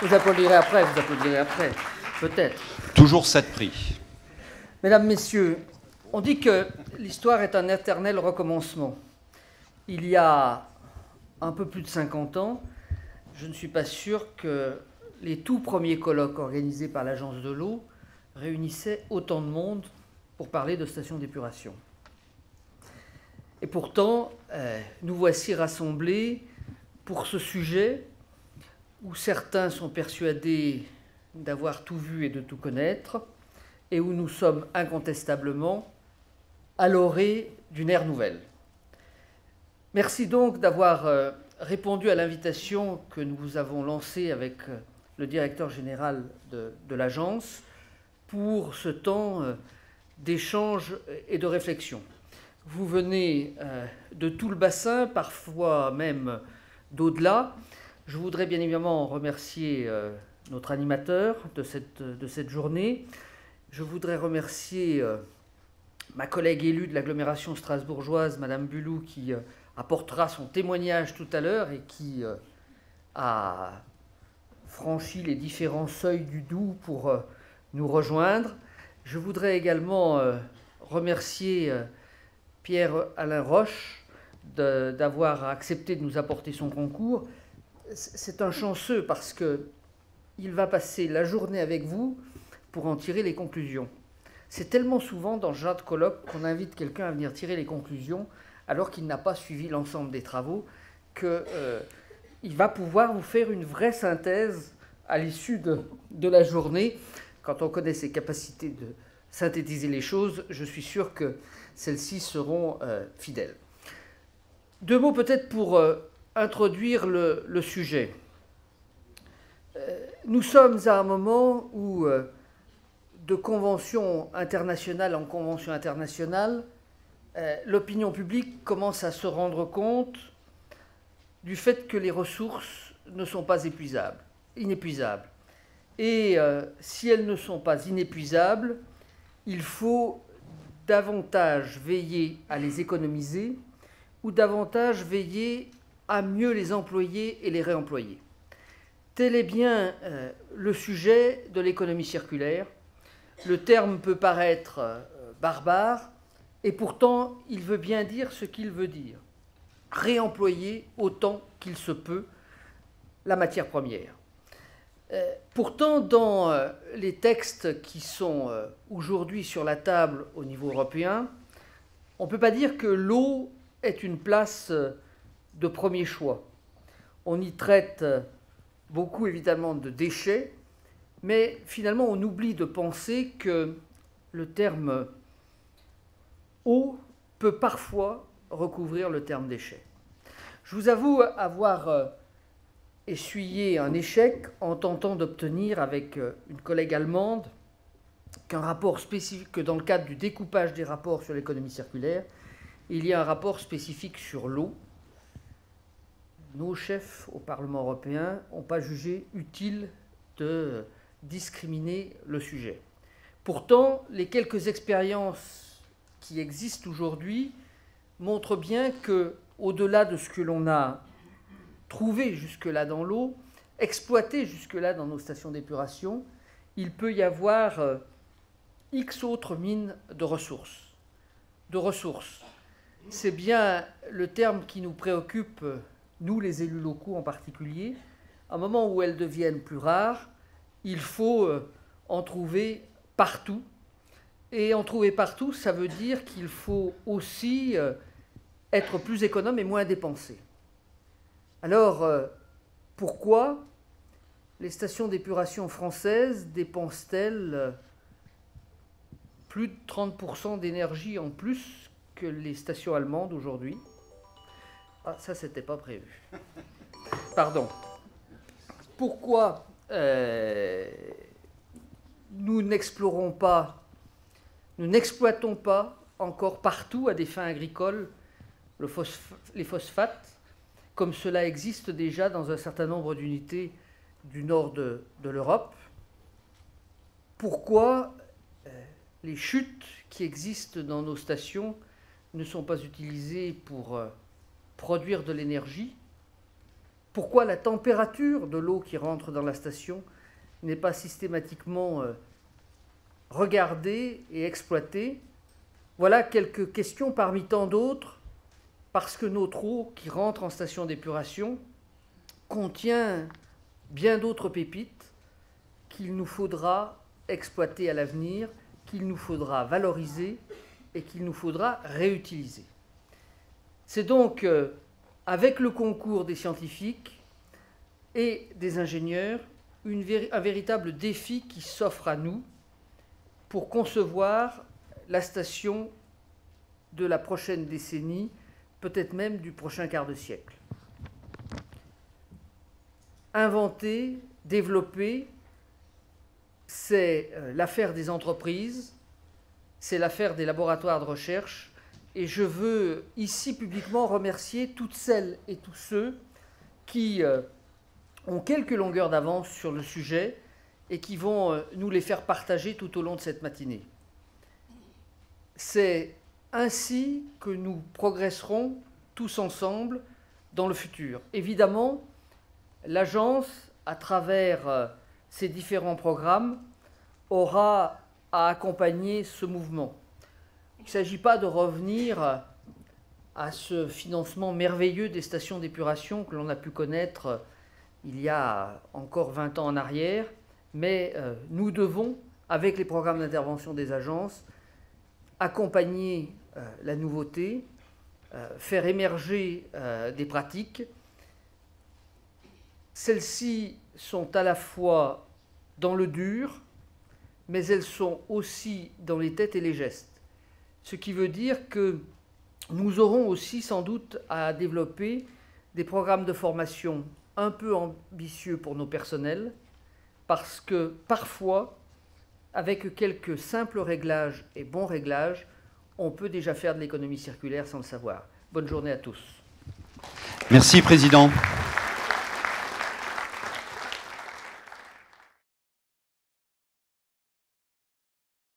Vous applaudirez après, peut-être. Toujours 7 prix. Mesdames, Messieurs, on dit que l'histoire est un éternel recommencement. Il y a un peu plus de 50 ans, je ne suis pas sûr que les tout premiers colloques organisés par l'Agence de l'eau réunissaient autant de monde pour parler de stations d'épuration. Et pourtant, nous voici rassemblés pour ce sujet où certains sont persuadés d'avoir tout vu et de tout connaître, et où nous sommes incontestablement à l'orée d'une ère nouvelle. Merci donc d'avoir répondu à l'invitation que nous vous avons lancée avec le directeur général de l'agence pour ce temps d'échange et de réflexion. Vous venez de tout le bassin, parfois même d'au-delà. Je voudrais bien évidemment remercier notre animateur de cette journée. Je voudrais remercier ma collègue élue de l'agglomération strasbourgeoise, Madame Bulou, qui apportera son témoignage tout à l'heure et qui a franchi les différents seuils du Doubs pour nous rejoindre. Je voudrais également remercier Pierre-Alain Roche d'avoir accepté de nous apporter son concours. C'est un chanceux parce qu'il va passer la journée avec vous pour en tirer les conclusions. C'est tellement souvent dans ce genre de colloque qu'on invite quelqu'un à venir tirer les conclusions alors qu'il n'a pas suivi l'ensemble des travaux, qu'il va pouvoir vous faire une vraie synthèse à l'issue de la journée. Quand on connaît ses capacités de synthétiser les choses, je suis sûr que celles-ci seront fidèles. Deux mots peut-être pour introduire le sujet. Nous sommes à un moment où, de convention internationale en convention internationale, l'opinion publique commence à se rendre compte du fait que les ressources ne sont pas inépuisables. Et si elles ne sont pas inépuisables, il faut davantage veiller à les économiser ou davantage veiller à mieux les employer et les réemployer. Tel est bien le sujet de l'économie circulaire. Le terme peut paraître barbare, et pourtant il veut bien dire ce qu'il veut dire. Réemployer autant qu'il se peut la matière première. Pourtant, dans les textes qui sont aujourd'hui sur la table au niveau européen, on ne peut pas dire que l'eau est une place de premier choix. On y traite beaucoup évidemment de déchets, mais finalement on oublie de penser que le terme eau peut parfois recouvrir le terme déchet. Je vous avoue avoir essuyé un échec en tentant d'obtenir avec une collègue allemande qu'un rapport spécifique, que dans le cadre du découpage des rapports sur l'économie circulaire, il y a un rapport spécifique sur l'eau. Nos chefs au Parlement européen n'ont pas jugé utile de discriminer le sujet. Pourtant, les quelques expériences qui existent aujourd'hui montrent bien que, au-delà de ce que l'on a trouvé jusque-là dans l'eau, exploité jusque-là dans nos stations d'épuration, il peut y avoir X autres mines de ressources. C'est bien le terme qui nous préoccupe, nous les élus locaux en particulier. À un moment où elles deviennent plus rares, il faut en trouver partout. Et en trouver partout, ça veut dire qu'il faut aussi être plus économe et moins dépensé. Alors, pourquoi les stations d'épuration françaises dépensent-elles plus de 30% d'énergie en plus que les stations allemandes aujourd'hui? Ah, ça, c'était pas prévu. Pardon. Pourquoi nous n'exploitons pas encore partout à des fins agricoles les phosphates, comme cela existe déjà dans un certain nombre d'unités du nord de l'Europe? Pourquoi les chutes qui existent dans nos stations ne sont pas utilisées pour produire de l'énergie, pourquoi la température de l'eau qui rentre dans la station n'est pas systématiquement regardée et exploitée. Voilà quelques questions parmi tant d'autres, parce que notre eau qui rentre en station d'épuration contient bien d'autres pépites qu'il nous faudra exploiter à l'avenir, qu'il nous faudra valoriser et qu'il nous faudra réutiliser. C'est donc avec le concours des scientifiques et des ingénieurs un véritable défi qui s'offre à nous pour concevoir la station de la prochaine décennie, peut-être même du prochain quart de siècle. Inventer, développer, c'est l'affaire des entreprises, c'est l'affaire des laboratoires de recherche, et je veux ici publiquement remercier toutes celles et tous ceux qui ont quelques longueurs d'avance sur le sujet et qui vont nous les faire partager tout au long de cette matinée. C'est ainsi que nous progresserons tous ensemble dans le futur. Évidemment, l'agence, à travers ses différents programmes, aura à accompagner ce mouvement. Il ne s'agit pas de revenir à ce financement merveilleux des stations d'épuration que l'on a pu connaître il y a encore 20 ans en arrière, mais nous devons, avec les programmes d'intervention des agences, accompagner la nouveauté, faire émerger des pratiques. Celles-ci sont à la fois dans le dur, mais elles sont aussi dans les têtes et les gestes. Ce qui veut dire que nous aurons aussi sans doute à développer des programmes de formation un peu ambitieux pour nos personnels, parce que parfois, avec quelques simples réglages et bons réglages, on peut déjà faire de l'économie circulaire sans le savoir. Bonne journée à tous. Merci, Président.